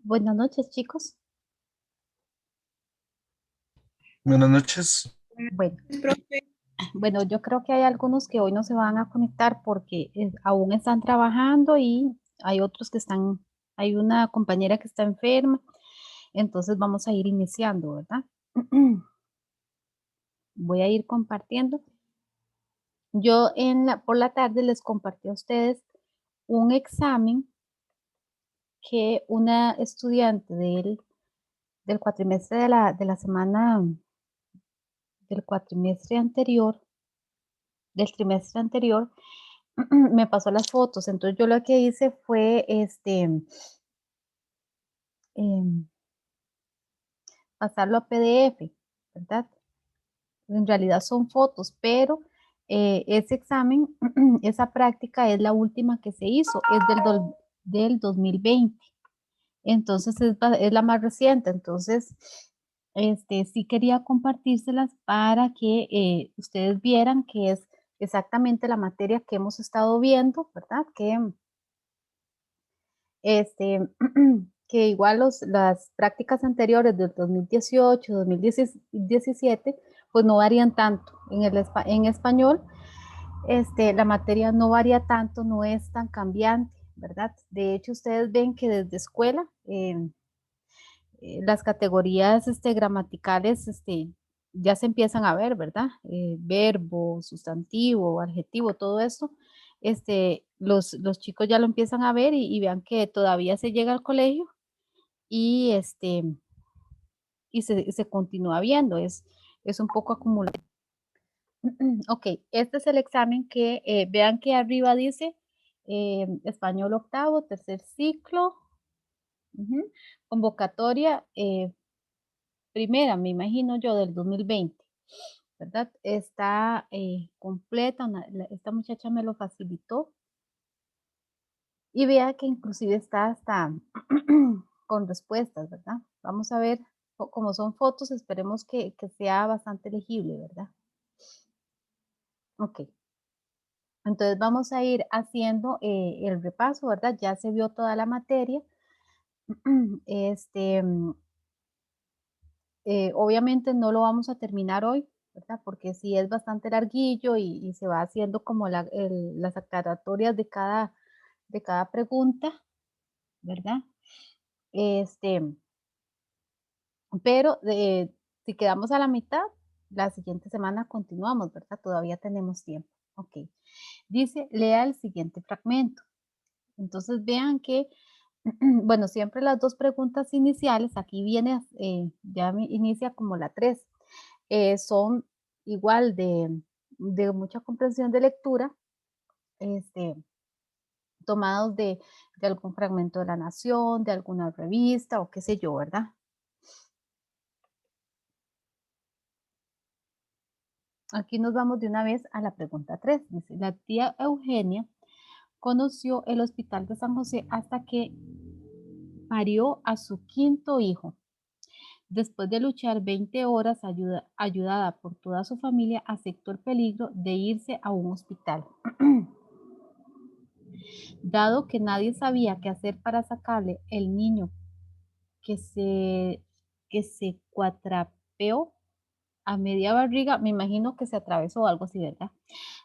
Buenas noches, chicos. Buenas noches. Bueno, bueno, yo creo que hay algunos que hoy no se van a conectar porque aún están trabajando y hay otros que están, hay una compañera que está enferma, entonces vamos a ir iniciando, ¿verdad? Voy a ir compartiendo. Yo por la tarde les compartí a ustedes un examen que una estudiante del cuatrimestre de la semana, del cuatrimestre anterior, del trimestre anterior, me pasó las fotos. Entonces yo lo que hice fue pasarlo a PDF, ¿verdad? En realidad son fotos, pero ese examen, esa práctica es la última que se hizo, es del 2020. Entonces es la más reciente. Entonces, sí quería compartírselas para que ustedes vieran que es exactamente la materia que hemos estado viendo, ¿verdad? Este, que igual las prácticas anteriores del 2018, 2017, pues no varían tanto. En español, la materia no varía tanto, no es tan cambiante, ¿verdad? De hecho, ustedes ven que desde escuela, las categorías gramaticales ya se empiezan a ver, ¿verdad? Verbo, sustantivo, adjetivo, todo esto, los chicos ya lo empiezan a ver y vean que todavía se llega al colegio y, se continúa viendo, es un poco acumulado. Ok, este es el examen que vean que arriba dice español octavo, tercer ciclo, convocatoria primera, me imagino yo, del 2020, ¿verdad? Está completa, esta muchacha me lo facilitó y vea que inclusive está hasta con respuestas, ¿verdad? Vamos a ver, como son fotos, esperemos que sea bastante legible, ¿verdad? Ok. Entonces vamos a ir haciendo el repaso, ¿verdad? Ya se vio toda la materia. Este, obviamente no lo vamos a terminar hoy, ¿verdad? Porque sí es bastante larguillo y se va haciendo como las aclaratorias de cada pregunta, ¿verdad? Este, pero si quedamos a la mitad, la siguiente semana continuamos, ¿verdad? Todavía tenemos tiempo. Ok. Dice, lea el siguiente fragmento. Entonces vean que, bueno, siempre las dos preguntas iniciales, aquí viene, ya inicia como la 3, son igual de mucha comprensión de lectura, tomados de algún fragmento de La Nación, de alguna revista o qué sé yo, ¿verdad? Aquí nos vamos de una vez a la pregunta 3. Dice, la tía Eugenia conoció el Hospital de San José hasta que parió a su quinto hijo. Después de luchar 20 horas ayudada por toda su familia, aceptó el peligro de irse a un hospital. Dado que nadie sabía qué hacer para sacarle el niño que se cuatrapeó a media barriga, me imagino que se atravesó o algo así, ¿verdad?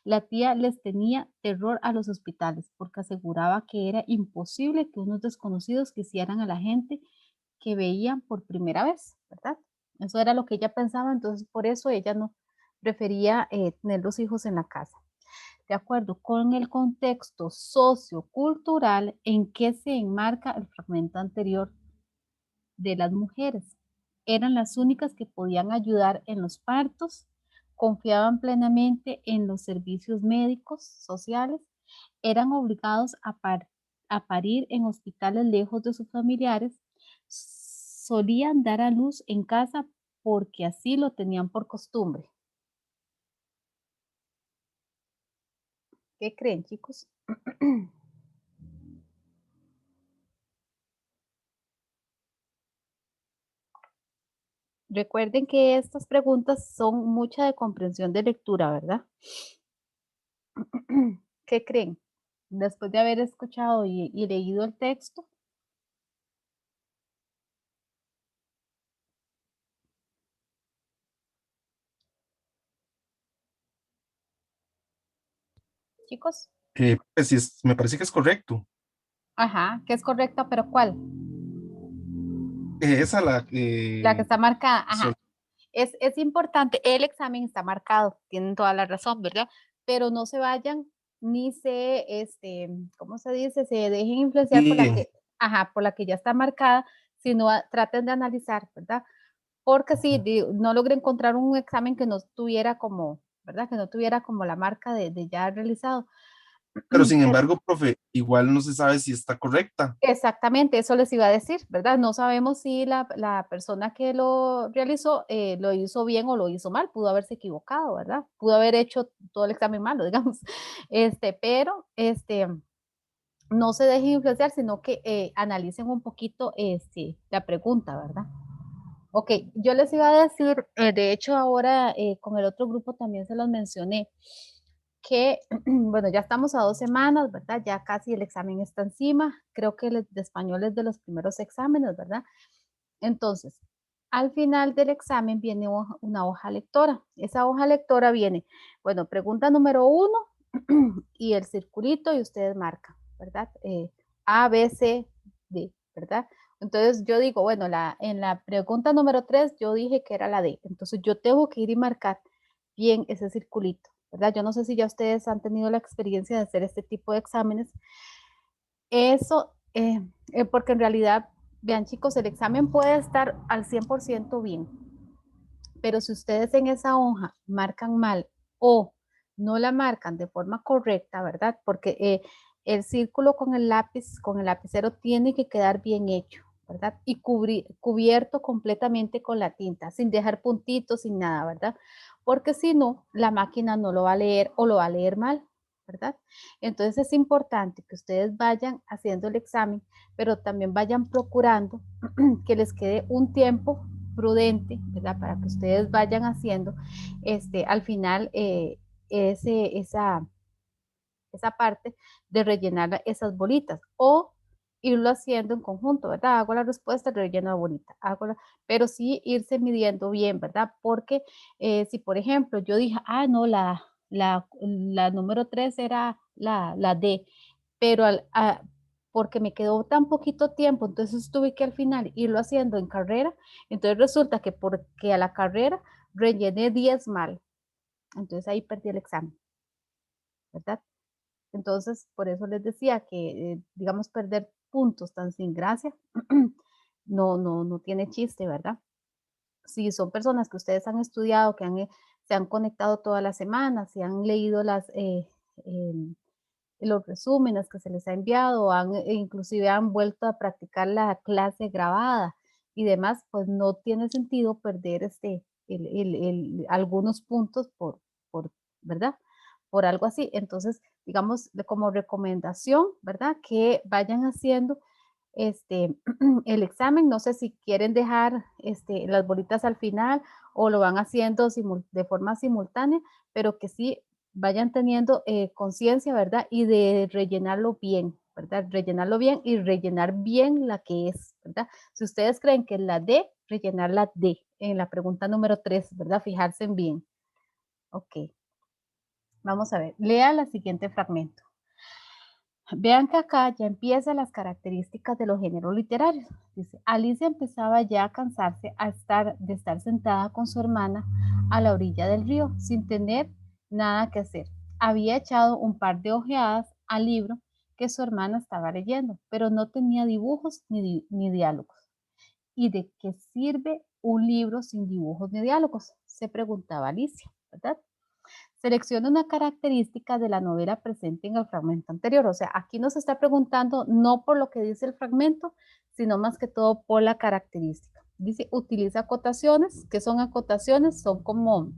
La tía les tenía terror a los hospitales porque aseguraba que era imposible que unos desconocidos quisieran a la gente que veían por primera vez, ¿verdad? Eso era lo que ella pensaba, entonces por eso ella no prefería tener los hijos en la casa. De acuerdo con el contexto sociocultural en que se enmarca el fragmento anterior de las mujeres. Eran las únicas que podían ayudar en los partos, confiaban plenamente en los servicios médicos, sociales, eran obligados a parir en hospitales lejos de sus familiares, solían dar a luz en casa porque así lo tenían por costumbre. ¿Qué creen, chicos? Recuerden que estas preguntas son mucha de comprensión de lectura, ¿verdad? ¿Qué creen? Después de haber escuchado y leído el texto, chicos. Pues sí, me parece que es correcto. Ajá, que es correcta, pero ¿cuál? Esa la La que está marcada. sol- Ajá. Es importante, el examen está marcado, tienen toda la razón, ¿verdad? Pero no se vayan ni ¿cómo se dice? Se dejen influenciar por la sí, que, ajá, por la que ya está marcada, sino traten de analizar, ¿verdad? Porque si no logré encontrar un examen que no tuviera como, ¿verdad? Que no tuviera como la marca de ya realizado. pero sin Pero embargo, profe, igual no se sabe si está correcta. exactamente, eso les iba a decir, ¿verdad? No sabemos si la persona que lo realizó lo hizo bien o lo hizo mal, pudo haberse equivocado, ¿verdad? Pudo haber hecho todo el examen malo, digamos. Pero no se dejen influenciar, sino que analicen un poquito la pregunta, ¿verdad? Ok, yo les iba a decir, de hecho ahora con el otro grupo también se los mencioné, que, bueno, ya estamos a 2 semanas, ¿verdad? Ya casi el examen está encima. Creo que el de español es de los primeros exámenes, ¿verdad? Entonces, al final del examen viene una hoja lectora. Esa hoja lectora viene, bueno, pregunta número 1 y el circulito y ustedes marcan, ¿verdad? A, B, C, D, ¿verdad? Entonces yo digo, bueno, en la pregunta número 3 yo dije que era la D. Entonces yo tengo que ir y marcar bien ese circulito, ¿verdad? Yo no sé si ya ustedes han tenido la experiencia de hacer este tipo de exámenes. Eso, porque en realidad, vean chicos, el examen puede estar al 100% bien, pero si ustedes en esa hoja marcan mal o no la marcan de forma correcta, ¿verdad? Porque el círculo con el lapicero tiene que quedar bien hecho, ¿verdad? Y cubierto completamente con la tinta, sin dejar puntitos, sin nada, ¿verdad? Porque si no, la máquina no lo va a leer o lo va a leer mal, ¿verdad? Entonces es importante que ustedes vayan haciendo el examen, pero también vayan procurando que les quede un tiempo prudente, ¿verdad? Para que ustedes vayan haciendo, al final, esa parte de rellenar esas bolitas o irlo haciendo en conjunto, ¿verdad? Hago la respuesta, relleno la bolita, pero sí irse midiendo bien, ¿verdad? Porque si, por ejemplo, yo dije, no, la número 3 era la D, pero porque me quedó tan poquito tiempo, entonces tuve que al final irlo haciendo en carrera, entonces resulta que porque a la carrera rellené 10 mal, entonces ahí perdí el examen, ¿verdad? Entonces, por eso les decía que, digamos, perder puntos tan sin gracia, no tiene chiste, ¿verdad? Si son personas que ustedes han estudiado, se han conectado todas las semanas, si han leído em, los resúmenes que se les ha enviado, inclusive han vuelto a practicar la clase grabada y demás, pues no tiene sentido perder algunos puntos por, ¿verdad? Por algo así. Entonces, digamos, como recomendación, ¿verdad? Que vayan haciendo el examen. No sé si quieren dejar las bolitas al final o lo van haciendo de forma simultánea, pero que sí vayan teniendo conciencia, ¿verdad? Y de rellenarlo bien, ¿verdad? Rellenarlo bien y rellenar bien la que es, ¿verdad? Si ustedes creen que es la D, rellenar la D en la pregunta número 3, ¿verdad? Fijarse en bien. Ok. Vamos a ver. Lea el siguiente fragmento. Vean que acá ya empiezan las características de los géneros literarios. Dice, Alicia empezaba ya a cansarse de estar sentada con su hermana a la orilla del río sin tener nada que hacer. Había echado un par de ojeadas al libro que su hermana estaba leyendo, pero no tenía dibujos ni diálogos. ¿Y de qué sirve un libro sin dibujos ni diálogos? Se preguntaba Alicia, ¿verdad? Selecciona una característica de la novela presente en el fragmento anterior. O sea, aquí nos está preguntando no por lo que dice el fragmento, sino más que todo por la característica. Dice, utiliza acotaciones. ¿Qué son acotaciones? Son como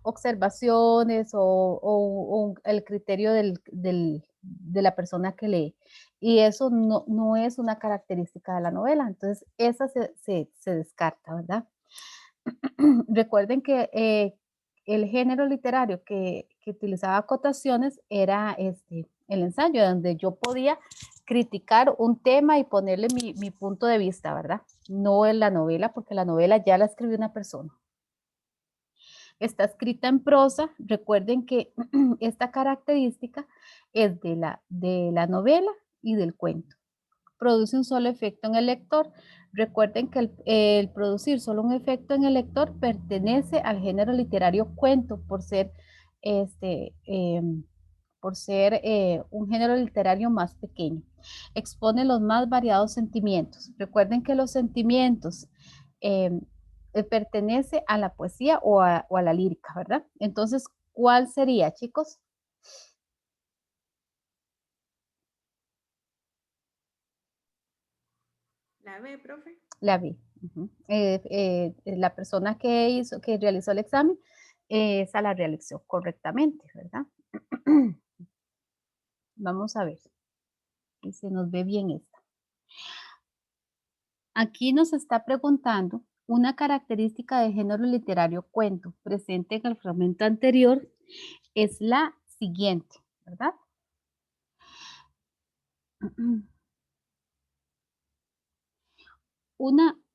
observaciones o el criterio de la persona que lee. Y eso no es una característica de la novela. Entonces, esa se descarta, ¿verdad? Recuerden que el género literario que utilizaba acotaciones era el ensayo, donde yo podía criticar un tema y ponerle mi punto de vista, ¿verdad? No en la novela, porque la novela ya la escribió una persona. Está escrita en prosa. Recuerden que esta característica es de la novela y del cuento. Produce un solo efecto en el lector. Recuerden que el producir solo un efecto en el lector pertenece al género literario cuento por ser, este, eh, un género literario más pequeño. Expone los más variados sentimientos. Recuerden que los sentimientos eh, pertenece a la poesía o a la lírica, ¿verdad? Entonces, ¿cuál sería, chicos? La B, profe. La vi. La persona que realizó el examen, esa la realizó correctamente, ¿verdad? Vamos a ver si se nos ve bien esta. Aquí nos está preguntando una característica de género literario cuento presente en el fragmento anterior es la siguiente, ¿verdad?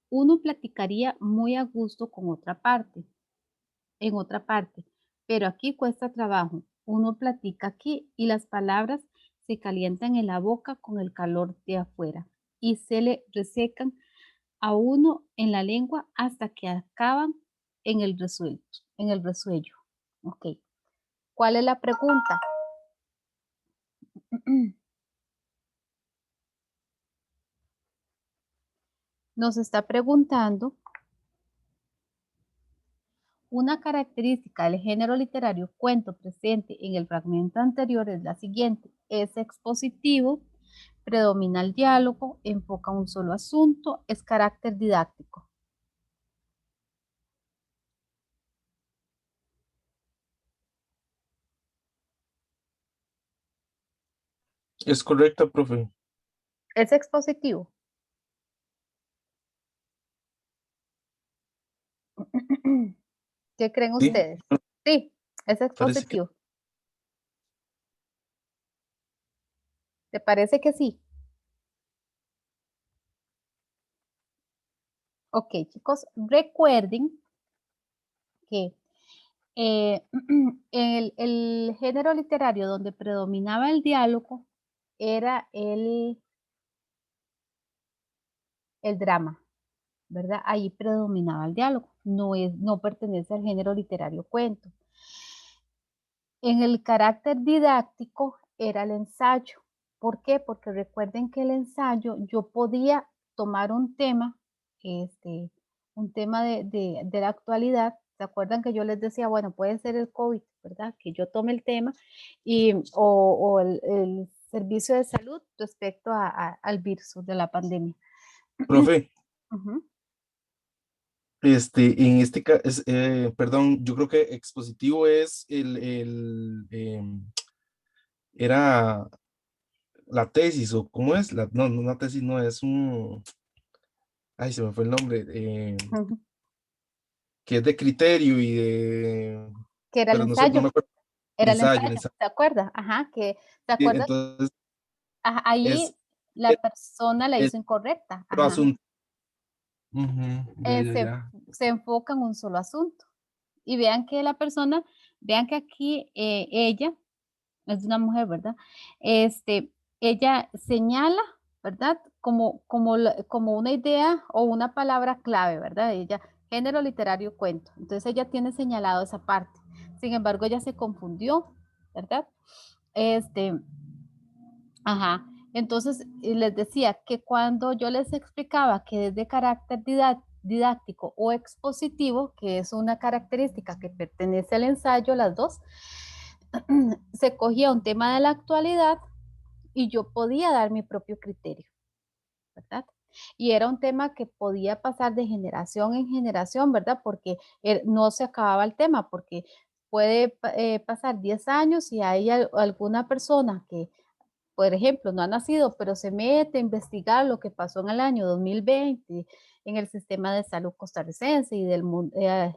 Uno platicaría muy a gusto con otra parte, en otra parte, pero aquí cuesta trabajo. Uno platica aquí y las palabras se calientan en la boca con el calor de afuera y se le resecan a uno en la lengua hasta que acaban en el resuello. Ok. ¿Cuál es la pregunta? Nos está preguntando una característica del género literario cuento presente en el fragmento anterior es la siguiente. Es expositivo, predomina el diálogo, enfoca un solo asunto, es carácter didáctico. Es correcta, profe. Es expositivo. ¿Qué creen Sí, ustedes? Sí, es parece que expositivo. ¿Te parece que sí? Ok, chicos, recuerden que el género literario donde predominaba el diálogo era el drama, ¿verdad? Ahí predominaba el diálogo, no pertenece al género literario cuento. En el carácter didáctico era el ensayo. ¿Por qué? Porque recuerden que el ensayo yo podía tomar un tema de la actualidad. ¿Se acuerdan que yo les decía, bueno, puede ser el COVID, ¿verdad? Que yo tome el tema o el servicio de salud respecto al virus de la pandemia. profe, Ujú. perdón, yo creo que expositivo es era la tesis, o ¿cómo es? No, no, una tesis no, es ay, se me fue el nombre, Ujú. que es de criterio y de, Que era el pero no sé, no ensayo. me acuerdo, Era el ensayo, ensayo, ¿se acuerda? Ajá, que, ¿se Sí, acuerda? entonces, ahí Es, la persona la es hizo incorrecta. otro Ajá. asunto. Ujú, ya, ya, Se, ya. se enfoca en un solo asunto. Y vean que la persona, vean que aquí ella es una mujer, ¿verdad? Ella señala, ¿verdad? Como una idea o una palabra clave, ¿verdad? Ella, género literario, cuento. Entonces ella tiene señalado esa parte. Sin embargo, ella se confundió, ¿verdad? Este, ajá. Entonces, les decía que cuando yo les explicaba que es de carácter didáctico o expositivo, que es una característica que pertenece al ensayo, las dos, se cogía un tema de la actualidad y yo podía dar mi propio criterio, ¿verdad? Y era un tema que podía pasar de generación en generación, ¿verdad? Porque no se acababa el tema, porque puede pasar 10 años y hay alguna persona que, por ejemplo, no ha nacido, pero se mete a investigar lo que pasó en el año 2020 en el sistema de salud costarricense y del mundo, en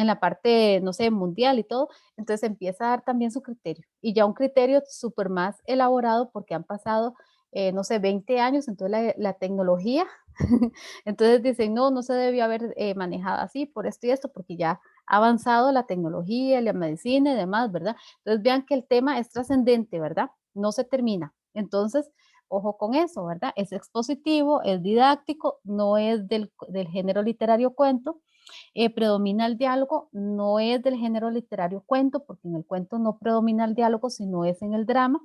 la parte, no sé, mundial y todo, entonces empieza a dar también su criterio. Y ya un criterio súper más elaborado porque han pasado, no sé, 20 años, entonces la tecnología, entonces dicen, no, no se debió haber manejado así por esto y esto, porque ya ha avanzado la tecnología, la medicina y demás, ¿verdad? Entonces vean que el tema es trascendente, ¿verdad? No se termina. Entonces, ojo con eso, ¿verdad? Es expositivo, es didáctico, no es del género literario cuento, predomina el diálogo, no es del género literario cuento, porque en el cuento no predomina el diálogo, sino es en el drama.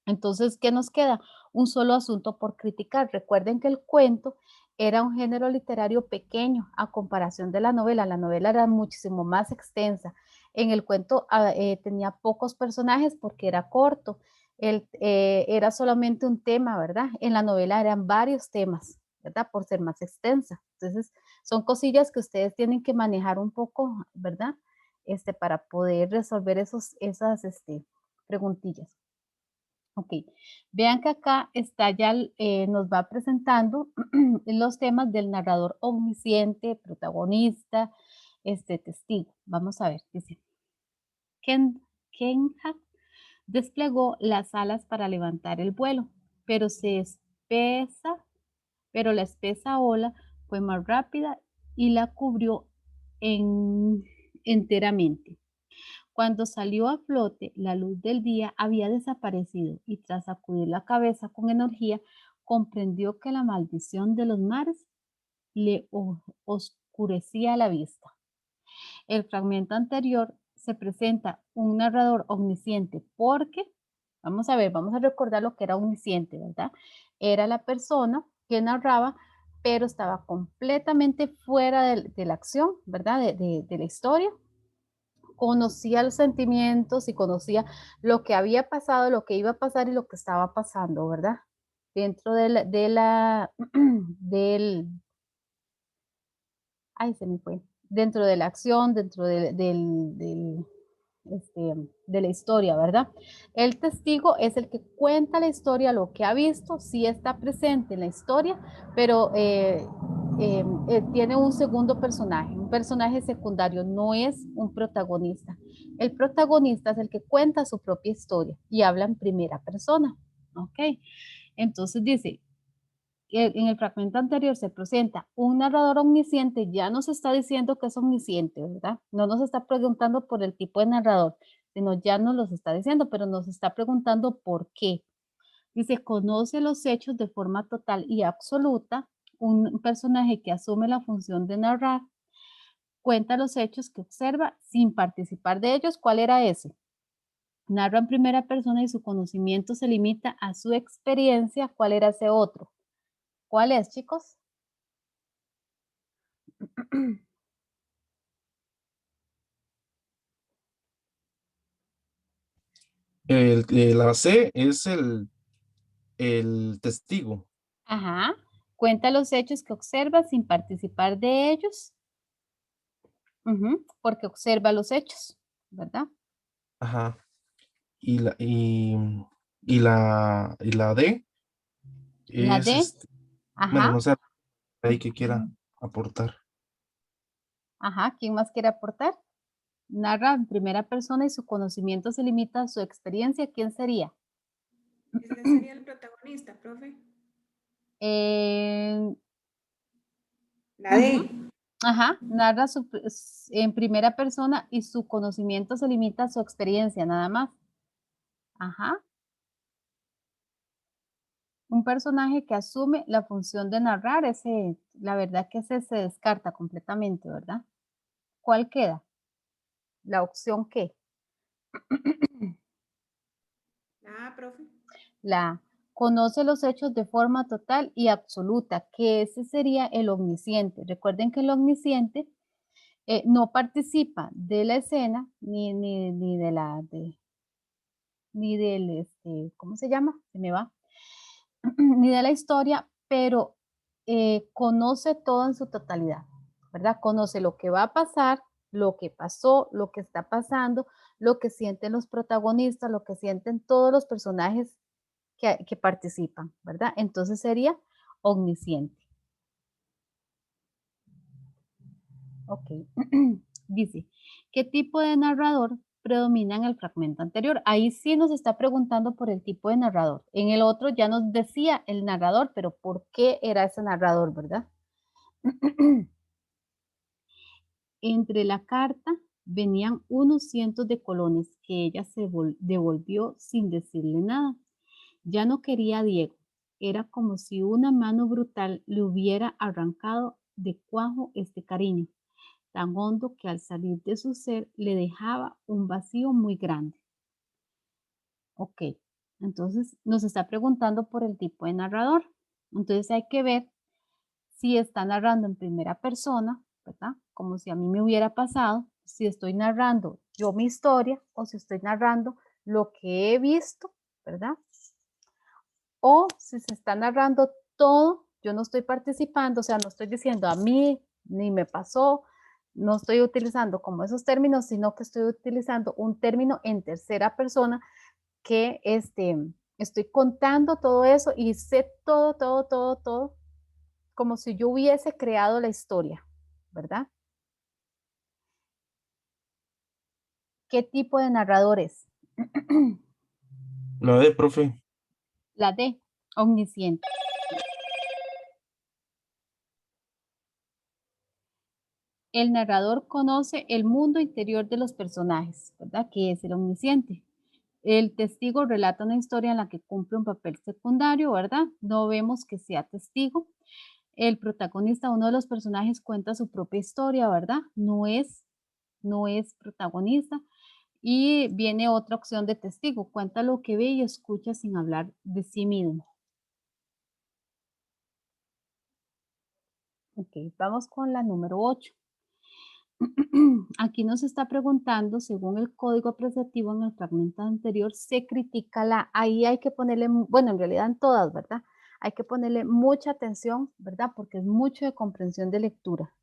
Entonces, ¿qué nos queda? Un solo asunto por criticar. Recuerden que el cuento era un género literario pequeño a comparación de la novela. La novela era muchísimo más extensa. En el cuento tenía pocos personajes porque era corto. Era solamente un tema, ¿verdad? En la novela eran varios temas, ¿verdad? Por ser más extensa. Entonces, son cosillas que ustedes tienen que manejar un poco, ¿verdad? Para poder resolver esas preguntillas. Ok, vean que acá está ya, nos va presentando los temas del narrador omnisciente, protagonista, testigo. Vamos a ver, dice, Kenja desplegó las alas para levantar el vuelo, pero pero la espesa ola fue más rápida y la cubrió enteramente. Cuando salió a flote, la luz del día había desaparecido y tras sacudir la cabeza con energía, comprendió que la maldición de los mares le oscurecía la vista. El fragmento anterior se presenta un narrador omnisciente porque, vamos a ver, vamos a recordar lo que era omnisciente, ¿verdad? Era la persona que narraba, pero estaba completamente fuera de la acción, ¿verdad? De la historia, conocía los sentimientos y conocía lo que había pasado, lo que iba a pasar y lo que estaba pasando, ¿verdad? Dentro ay, se me fue, dentro de la acción, dentro de la historia, ¿verdad? El testigo es el que cuenta la historia, lo que ha visto, sí está presente en la historia, pero tiene un segundo personaje, un personaje secundario, no es un protagonista. El protagonista es el que cuenta su propia historia y habla en primera persona, ¿ok? Entonces dice, en el fragmento anterior se presenta un narrador omnisciente, ya nos está diciendo que es omnisciente, ¿verdad? No nos está preguntando por el tipo de narrador, sino ya nos los está diciendo, pero nos está preguntando por qué. Dice, conoce los hechos de forma total y absoluta, un personaje que asume la función de narrar, cuenta los hechos que observa sin participar de ellos. ¿Cuál era ese? Narra en primera persona y su conocimiento se limita a su experiencia. ¿Cuál era ese otro? ¿Cuál es, chicos? La C es el testigo. Ajá. Cuenta los hechos que observa sin participar de ellos. Porque observa los hechos, ¿verdad? Ajá. Y la D La es D, bueno, ajá, no sé ahí que quiera aportar. ajá. ¿Quién más quiere aportar? narra en primera persona y su conocimiento se limita a su experiencia, ¿quién sería? Ese sería el protagonista, profe. Eh, La D. Ajá, narra en primera persona y su conocimiento se limita a su experiencia, nada más. Ajá. Un personaje que asume la función de narrar, la verdad que ese se descarta completamente, ¿verdad? ¿Cuál queda? La opción ¿qué? La A, profe. La A. Conoce los hechos de forma total y absoluta, que ese sería el omnisciente. Recuerden que el omnisciente no participa de la escena ni de la ni del ¿cómo se llama? Se me va. Ni de la historia, pero conoce todo en su totalidad, ¿verdad? Conoce lo que va a pasar, lo que pasó, lo que está pasando, lo que sienten los protagonistas, lo que sienten todos los personajes que participan, ¿verdad? Entonces sería omnisciente. Ok. Dice, ¿qué tipo de narrador predomina en el fragmento anterior? Ahí sí nos está preguntando por el tipo de narrador. En el otro ya nos decía el narrador, pero ¿por qué era ese narrador, verdad? Entre la carta venían unos cientos de colones que ella se devolvió sin decirle nada. Ya no quería a Diego. Era como si una mano brutal le hubiera arrancado de cuajo este cariño, tan hondo que al salir de su ser le dejaba un vacío muy grande. Ok, entonces nos está preguntando por el tipo de narrador. Entonces hay que ver si está narrando en primera persona, ¿verdad? Como si a mí me hubiera pasado, si estoy narrando yo mi historia o si estoy narrando lo que he visto, ¿verdad? O si se está narrando todo, yo no estoy participando, o sea, no estoy diciendo a mí, ni me pasó, no estoy utilizando como esos términos, sino que estoy utilizando un término en tercera persona que estoy contando todo eso y sé todo, como si yo hubiese creado la historia, ¿verdad? ¿Qué tipo de narrador es? La D, profe. La D, omnisciente. El narrador conoce el mundo interior de los personajes, ¿verdad? Que es el omnisciente. El testigo relata una historia en la que cumple un papel secundario, ¿verdad? No vemos que sea testigo. El protagonista, uno de los personajes, cuenta su propia historia, ¿verdad? No es protagonista. Y viene otra opción de testigo, cuenta lo que ve y escucha sin hablar de sí mismo. Ok, vamos con la número 8. Aquí nos está preguntando, según el código apreciativo en el fragmento anterior, se critica la, ahí hay que ponerle, bueno, en realidad en todas, ¿verdad? Hay que ponerle mucha atención, ¿verdad? Porque es mucho de comprensión de lectura.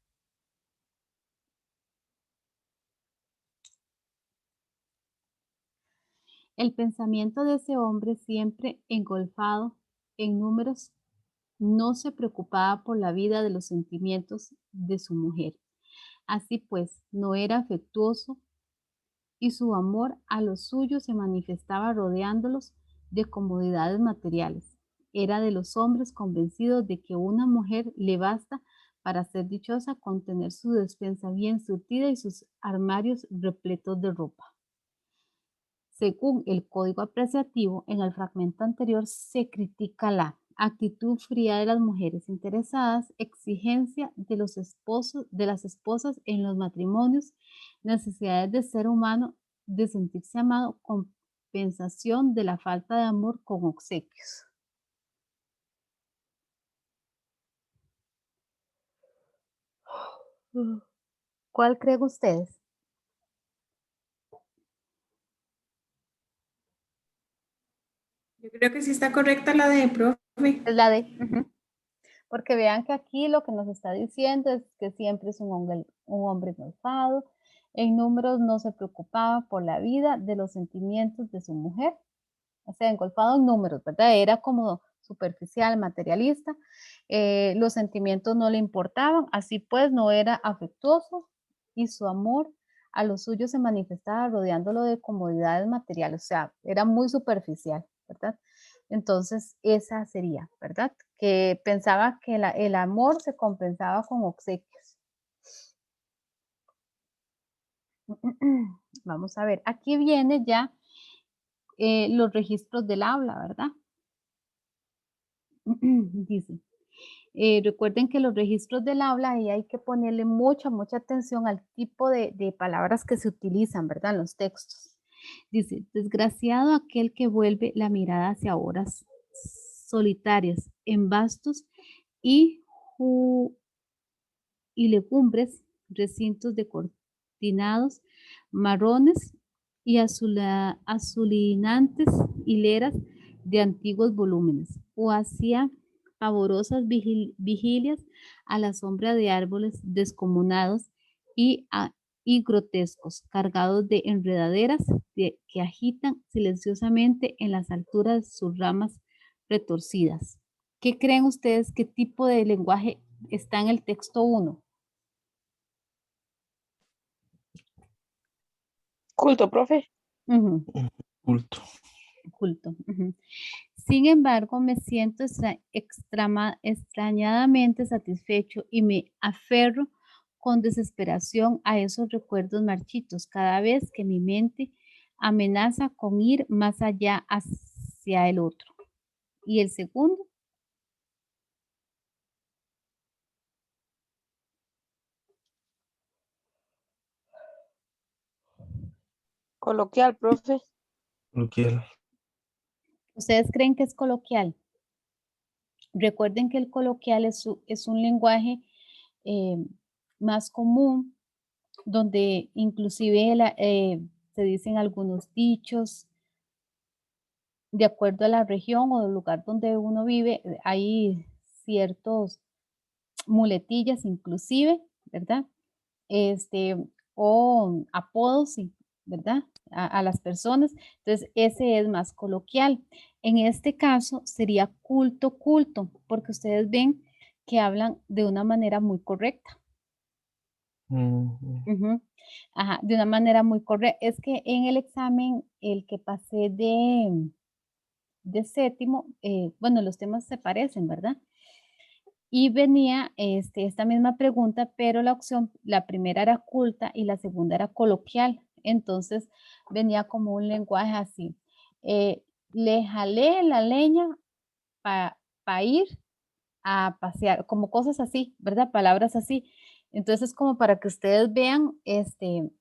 El pensamiento de ese hombre, siempre engolfado en números, no se preocupaba por la vida de los sentimientos de su mujer. Así pues, no era afectuoso y su amor a los suyos se manifestaba rodeándolos de comodidades materiales. Era de los hombres convencidos de que una mujer le basta para ser dichosa con tener su despensa bien surtida y sus armarios repletos de ropa. Según el código apreciativo, en el fragmento anterior se critica la actitud fría de las mujeres interesadas, exigencia de los esposos, de las esposas en los matrimonios, necesidades de ser humano, de sentirse amado, compensación de la falta de amor con obsequios. ¿Cuál creen ustedes? Yo creo que sí está correcta la D, profe. Es la D. Porque vean que aquí lo que nos está diciendo es que siempre es un hombre engolfado. En números no se preocupaba por la vida de los sentimientos de su mujer. O sea, engolfado en números, ¿verdad? Era como superficial, materialista. Los sentimientos no le importaban. Así pues, no era afectuoso y su amor a lo suyo se manifestaba rodeándolo de comodidades materiales, o sea, era muy superficial, ¿verdad? Entonces, esa sería, ¿verdad? Que pensaba que el amor se compensaba con obsequios. Vamos a ver, aquí viene ya los registros del habla, ¿verdad? Dice, recuerden que los registros del habla, ahí hay que ponerle mucha atención al tipo de palabras que se utilizan, ¿verdad? En los textos. Dice, desgraciado aquel que vuelve la mirada hacia horas solitarias, en vastos y legumbres, recintos de cortinados marrones y azulinantes hileras de antiguos volúmenes, o hacía pavorosas vigilias a la sombra de árboles descomunados y grotescos, cargados de enredaderas que agitan silenciosamente en las alturas sus ramas retorcidas. ¿Qué creen ustedes? ¿Qué tipo de lenguaje está en el texto 1? Culto, profe. Culto. Culto. Sin embargo, me siento extrañadamente satisfecho y me aferro con desesperación a esos recuerdos marchitos cada vez que mi mente amenaza con ir más allá hacia el otro. ¿Y el segundo? Coloquial, profe. Coloquial. ¿Ustedes creen que es coloquial? Recuerden que el coloquial es un lenguaje más común, donde inclusive se dicen algunos dichos de acuerdo a la región o el lugar donde uno vive. Hay ciertos muletillas inclusive, ¿verdad? O apodos, ¿verdad? A las personas. Entonces, ese es más coloquial. En este caso sería culto, porque ustedes ven que hablan de una manera muy correcta. Ajá, de una manera muy correcta. Es que en el examen, el que pasé de séptimo, bueno, los temas se parecen, ¿verdad? Y venía esta misma pregunta, pero la primera era culta y la segunda era coloquial. Entonces venía como un lenguaje así. Le jalé la leña para ir a pasear, como cosas así, ¿verdad? Palabras así. Entonces, como para que ustedes vean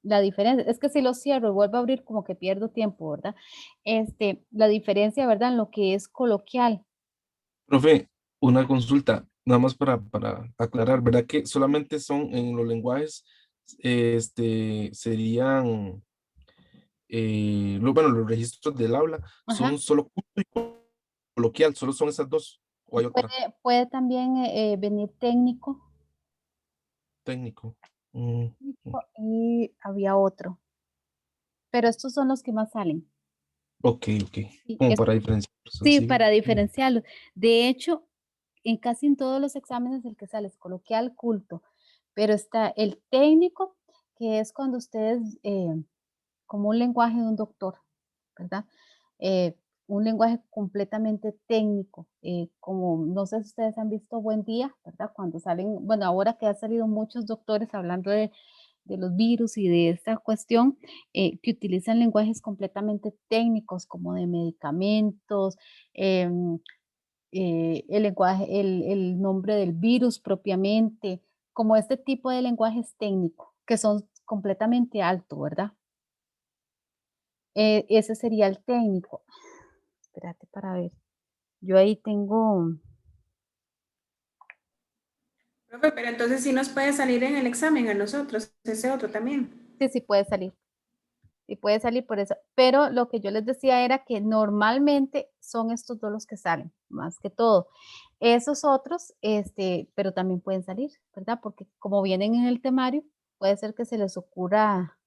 la diferencia. Es que si lo cierro y vuelvo a abrir, como que pierdo tiempo, ¿verdad? La diferencia, ¿verdad? En lo que es coloquial. Profe, una consulta, nada más para aclarar, ¿verdad que solamente son en los lenguajes, serían, bueno, los registros del habla Ajá. son solo culto y coloquial, solo son esas dos, o hay otra, Puede también venir técnico. técnico? Y había otro. Pero estos son los que más salen. Ok, Sí, como para diferenciar. sí, Sí. para diferenciarlos. De hecho, casi en todos los exámenes el que sale es coloquial, culto, pero está el técnico, que es cuando ustedes, como un lenguaje de un doctor, ¿verdad? Un lenguaje completamente técnico, como no sé si ustedes han visto Buen Día, ¿verdad? Cuando salen, bueno, ahora que han salido muchos doctores hablando de los virus y de esta cuestión, que utilizan lenguajes completamente técnicos como de medicamentos, el lenguaje, el nombre del virus propiamente, como este tipo de lenguajes técnicos que son completamente altos, ¿verdad? Ese sería el técnico. Espérate para ver. Yo ahí tengo. Profe, pero entonces sí nos puede salir en el examen a nosotros, ese otro también. Sí puede salir. Sí puede salir por eso. Pero lo que yo les decía era que normalmente son estos dos los que salen, más que todo. Esos otros, pero también pueden salir, ¿verdad? Porque como vienen en el temario, puede ser que se les ocurra.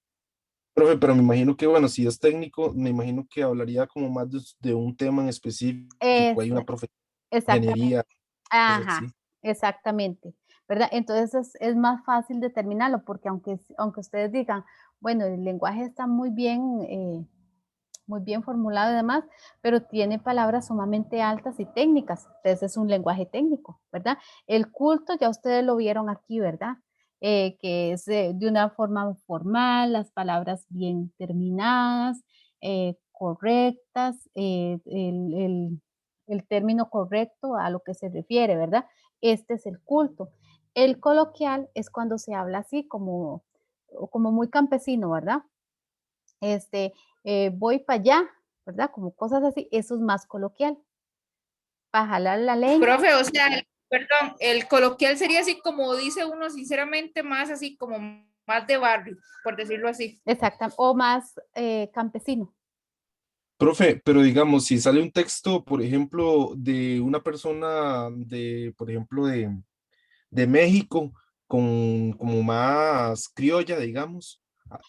Profe, pero me imagino que, bueno, si es técnico, me imagino que hablaría como más de un tema en específico, hay una profesión, Exactamente. ingeniería, cosas Ajá, así. exactamente, ¿verdad? Entonces es más fácil determinarlo porque aunque ustedes digan, Bueno, el lenguaje está muy bien formulado y demás, pero tiene palabras sumamente altas y técnicas. Entonces es un lenguaje técnico, ¿verdad? El culto, ya ustedes lo vieron aquí, ¿verdad? Que es de una forma formal, las palabras bien terminadas, correctas, el término correcto a lo que se refiere, ¿verdad? Este es el culto. El coloquial es cuando se habla así como muy campesino, ¿verdad? Voy para allá, ¿verdad? Como cosas así, eso es más coloquial. Para jalar la leña, Profe, o sea, perdón, el coloquial sería así como dice uno, sinceramente, más así como más de barrio, por decirlo así. exacta, o más campesino. Profe, pero digamos, si sale un texto, por ejemplo, de una persona de, por ejemplo, de México, con como más criolla, digamos,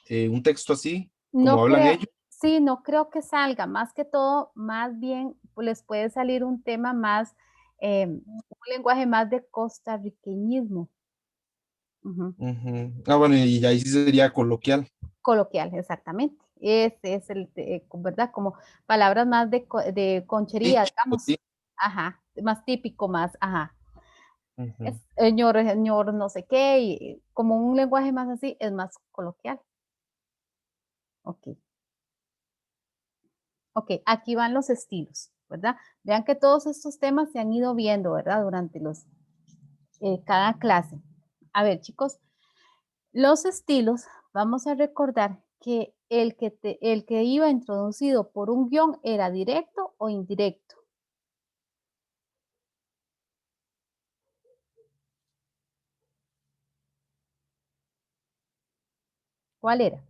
un texto así, como No hablan creo, ellos. sí, no creo que salga, más que todo, más bien pues, les puede salir un tema más, un lenguaje más de costarriqueñismo. Ujú. Ujú. Ah, bueno, y ahí sí sería coloquial. Coloquial, exactamente. Ese es ¿verdad? Como palabras más de conchería, Dicho, digamos. sí. Ajá, más típico, más, ajá. Ujú. Es señor, no sé qué, y como un lenguaje más así, es más coloquial. Ok, ok, aquí van los estilos, ¿verdad? Vean que todos estos temas se han ido viendo, ¿verdad? Durante cada clase. A ver, chicos, los estilos, vamos a recordar que el que iba introducido por un guión era directo o indirecto. ¿Cuál era?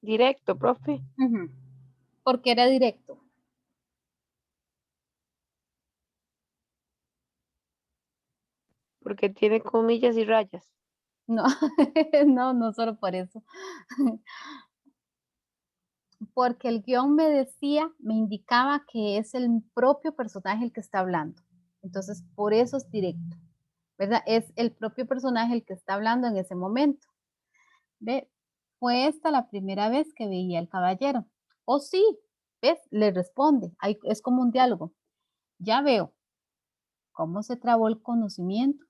Directo, profe. Ujú. Porque era directo. Porque tiene comillas y rayas. No, no solo por eso. Porque el guión me decía, me indicaba que es el propio personaje el que está hablando. Entonces, por eso es directo, ¿verdad? Es el propio personaje el que está hablando en ese momento. ¿Ve? Fue esta la primera vez que veía al caballero. Oh, sí, ¿ves? Le responde. Es como un diálogo. Ya veo. ¿Cómo se trabó el conocimiento?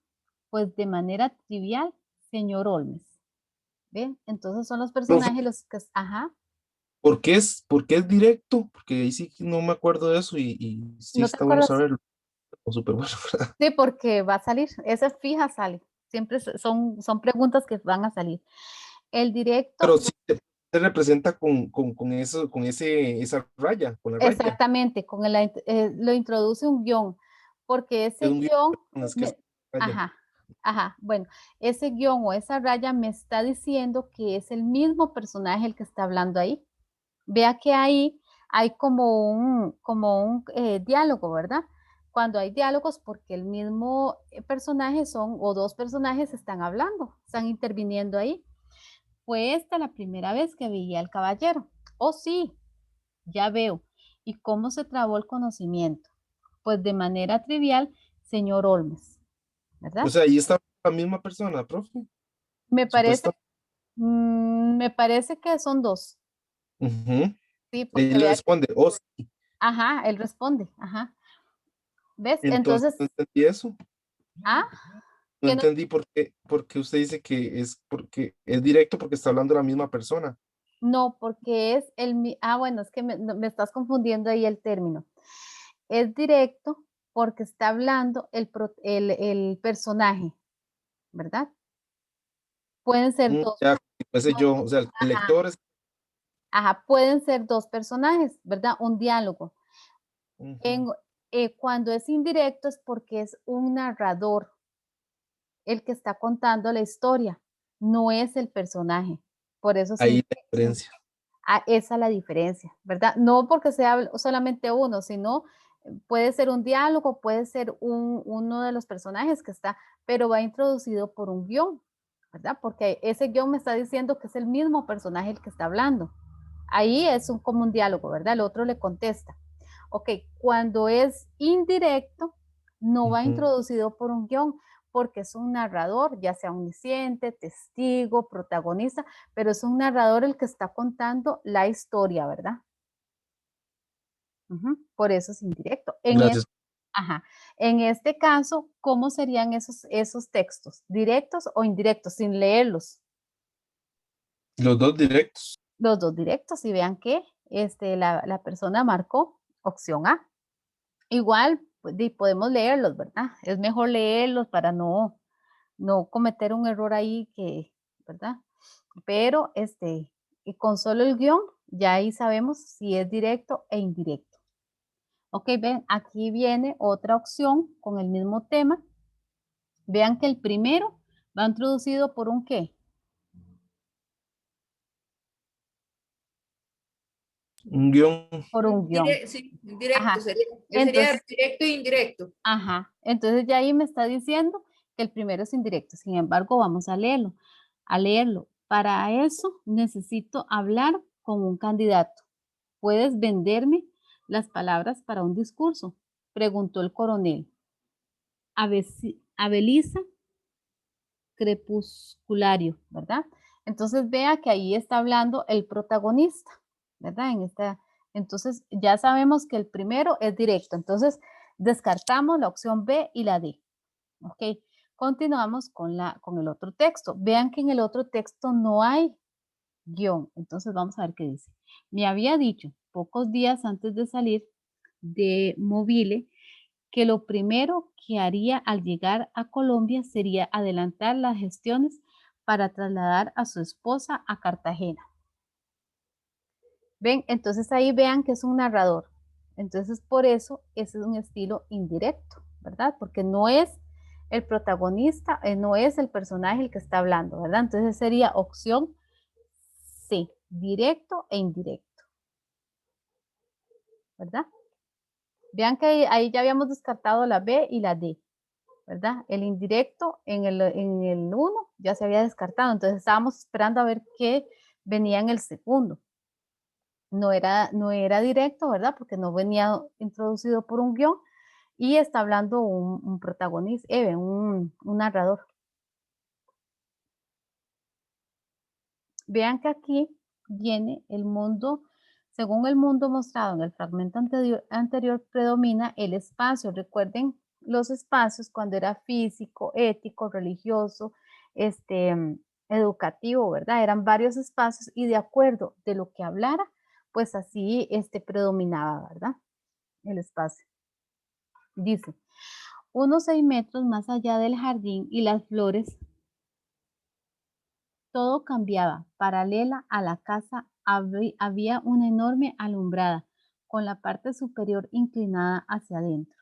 Pues de manera trivial, señor Olmes. ¿Ve? Entonces son los Profe, personajes los que, ajá, por qué es directo? Porque ahí sí que no me acuerdo de eso y sí ¿no te está bueno acuerdas? saberlo. O súper bueno, ¿verdad? Sí, porque va a salir, esa fija sale. Siempre son preguntas que van a salir. El directo, Pero sí se representa con eso, esa raya, con la raya. exactamente, lo introduce un guión, porque Es ese un guión, guión, es que es raya. ajá, ajá, bueno, ese guión o esa raya me está diciendo que es el mismo personaje el que está hablando ahí. Vea que ahí hay como un diálogo, ¿verdad? Cuando hay diálogos, porque el mismo personaje o dos personajes están hablando, están interviniendo ahí. Fue esta la primera vez que veía al caballero. Oh, sí, ya veo. ¿Y cómo se trabó el conocimiento? Pues de manera trivial, señor Olmes, O ¿verdad? sea, ahí está la misma persona, profe, Me parece, supuestamente. me parece que son dos, Ujú. sí, Ella porque le vea, responde, oh, sí. ajá, él responde, ajá. ¿Ves? Entonces Entonces, no entendí eso. ah, No que no, entendí por qué usted dice que es porque es directo porque está hablando la misma persona. no, porque es bueno, es que me estás confundiendo ahí el término. Es directo porque está hablando el personaje, ¿verdad? Pueden ser dos, Ya, ese yo, o sea, el ajá, lector es. ajá, pueden ser dos personajes, ¿verdad? Un diálogo. Ujú. En, cuando es indirecto es porque es un narrador el que está contando la historia, no es el personaje. Por eso es Ahí la indirecto. diferencia. Esa es la diferencia, ¿verdad? No porque sea solamente uno, sino puede ser un diálogo, puede ser uno de los personajes que está, pero va introducido por un guión, ¿verdad? Porque ese guión me está diciendo que es el mismo personaje el que está hablando. Ahí es como un diálogo, ¿verdad? El otro le contesta. Ok, cuando es indirecto, no va Ujú. introducido por un guión, porque es un narrador, ya sea omnisciente, testigo, protagonista, pero es un narrador el que está contando la historia, ¿verdad? Por eso es indirecto. Gracias. Ajá. En este caso, ¿cómo serían esos textos? ¿Directos o indirectos? Sin leerlos. Los dos directos. Los dos directos, y vean que la persona marcó opción A. Igual pues, podemos leerlos, ¿verdad? Es mejor leerlos para no cometer un error ahí ¿verdad? Pero y con solo el guión, ya ahí sabemos si es directo e indirecto. Ok, ven, aquí viene otra opción con el mismo tema. Vean que el primero va introducido por un ¿qué? Un guión. Por un guión. Sí, directo Ajá. sería. Entonces, Sería directo e indirecto. ajá. Entonces ya ahí me está diciendo que el primero es indirecto. Sin embargo, vamos a leerlo. A leerlo. Para eso necesito hablar con un candidato. ¿Puedes venderme las palabras para un discurso? Preguntó el coronel. Abeliza crepusculario, ¿verdad? Entonces vea que ahí está hablando el protagonista, ¿verdad? Entonces ya sabemos que el primero es directo, entonces descartamos la opción B y la D, ¿ok? Continuamos con el otro texto. Vean que en el otro texto no hay guión, entonces vamos a ver qué dice. Me había dicho pocos días antes de salir de Mobile que lo primero que haría al llegar a Colombia sería adelantar las gestiones para trasladar a su esposa a Cartagena. ¿Ven? Entonces ahí vean que es un narrador. Entonces por eso ese es un estilo indirecto, ¿verdad? Porque no es el protagonista, no es el personaje el que está hablando, ¿verdad? Entonces sería opción C, directo e indirecto, ¿verdad? Vean que ahí ya habíamos descartado la B y la D, ¿verdad? El indirecto en el 1 ya se había descartado, entonces estábamos esperando a ver qué venía en el segundo. No era directo, ¿verdad? Porque no venía introducido por un guión y está hablando un protagonista, un narrador. Vean que aquí viene el mundo, según el mundo mostrado en el fragmento anterior predomina el espacio. Recuerden los espacios cuando era físico, ético, religioso, educativo, ¿verdad? Eran varios espacios y de acuerdo de lo que hablara, pues así predominaba, ¿verdad? El espacio. Dice, unos 6 metros más allá del jardín y las flores, todo cambiaba. Paralela a la casa había una enorme alumbrada con la parte superior inclinada hacia adentro,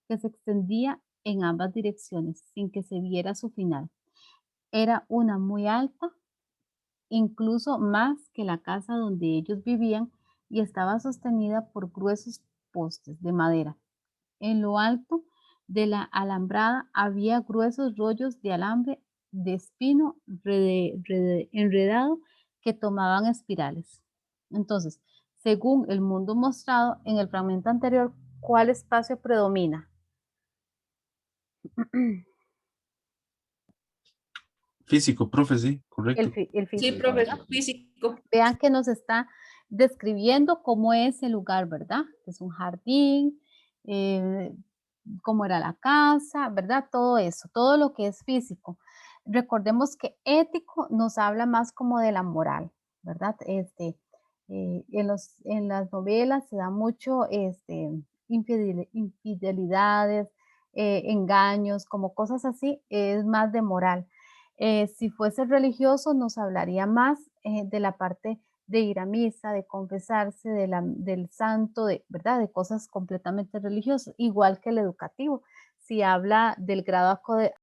que se extendía en ambas direcciones sin que se viera su final. Era una muy alta, incluso más que la casa donde ellos vivían, y estaba sostenida por gruesos postes de madera. En lo alto de la alambrada había gruesos rollos de alambre de espino enredado que tomaban espirales. Entonces, según el mundo mostrado en el fragmento anterior, ¿cuál espacio predomina? Físico, profe, sí, correcto. El Sí, físico, profe, ¿verdad? físico. Vean que nos está describiendo cómo es el lugar, ¿verdad? Es un jardín, cómo era la casa, ¿verdad? Todo eso, todo lo que es físico. Recordemos que ético nos habla más como de la moral, ¿verdad? En las novelas se da mucho infidelidades, engaños, como cosas así, es más de moral. Si fuese religioso, nos hablaría más de la parte de ir a misa, de confesarse, del santo, ¿verdad? De cosas completamente religiosas, igual que el educativo. Si habla del grado